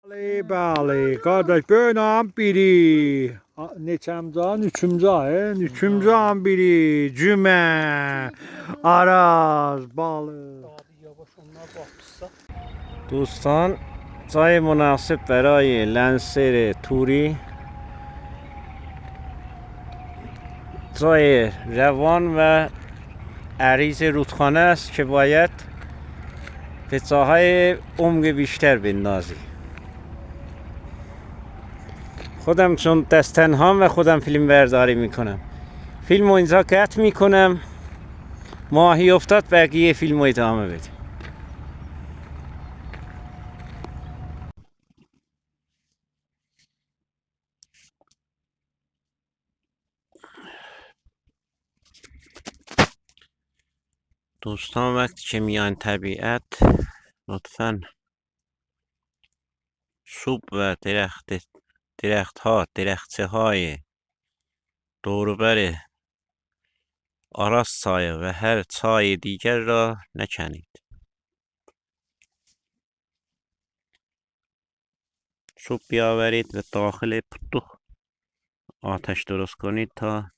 Bəli, bəli, qardaş, böyük an biri. Neçəmcə? Üçüncü ay, üçüncü an biri. Cümə, Araz, balıq. دوستان جای مناسب برای لنسر توری، جای روان و عریض رودخانه است که باید به جاهای عمق بیشتر بندازی. خودم چون دست تنهام و خودم فیلم برداری میکنم، فیلم رو اینجا قطع میکنم، ماهی افتاد بقیه فیلم رو ادامه بدیم. دوستان وقتی که میان طبیعت، لطفاً چوب و درخته های دوروبر آراس سایه و هر چای دیگر را نکنید. چوب بیاورید و داخل پتوخ آتش درست کنید تا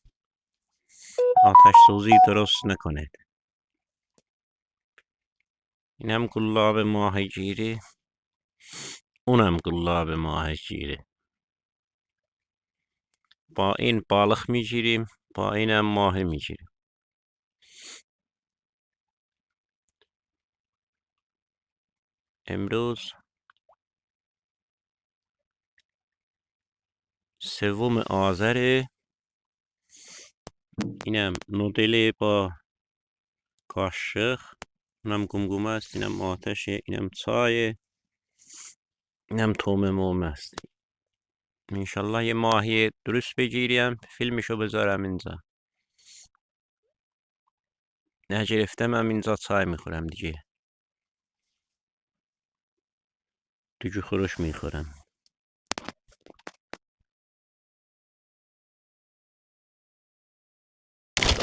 آتش سوزی درست نکنید. اینم گلاب ماهیگیری، اونم گلاب ماهیگیری. با این بالغ میگیریم، با اینم ماهی میگیریم. امروز 3 آذر. اینم نودل با قاشق، اینم گمگمه است، اینم آتشه، اینم چای، اینم توم موم است. انشالله یه ماهی درست بگیریم، فیلمشو بذارم اینجا. نگرفتم هم اینجا چای میخورم دیگه. دیگه خورش میخورم.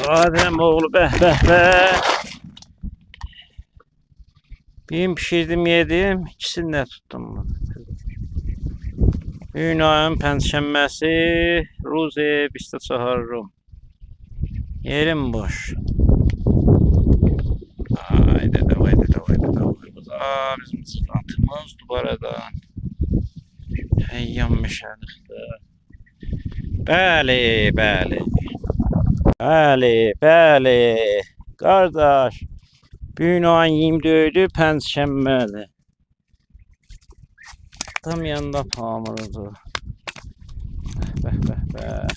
آدم oğlu به به به. Bugün pişirdim yedim. İkisini de tuttum. Bugün ayın Perşembesi, روز 24. Yerim boş. Haydi de haydi de haydi de. Aa, bizim sıkıntımız dubaradan. Yanmışalıqdı. Bəli, bəli. Bəli, bəli. Qardaş, bugün ayın 24-ü Perşembədir. Tam yanında pamurudur. Bəh.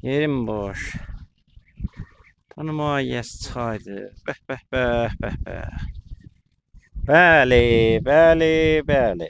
Yerim boş. Tanıma yes çaydır. Bəh. Bəli, bəli, bəli.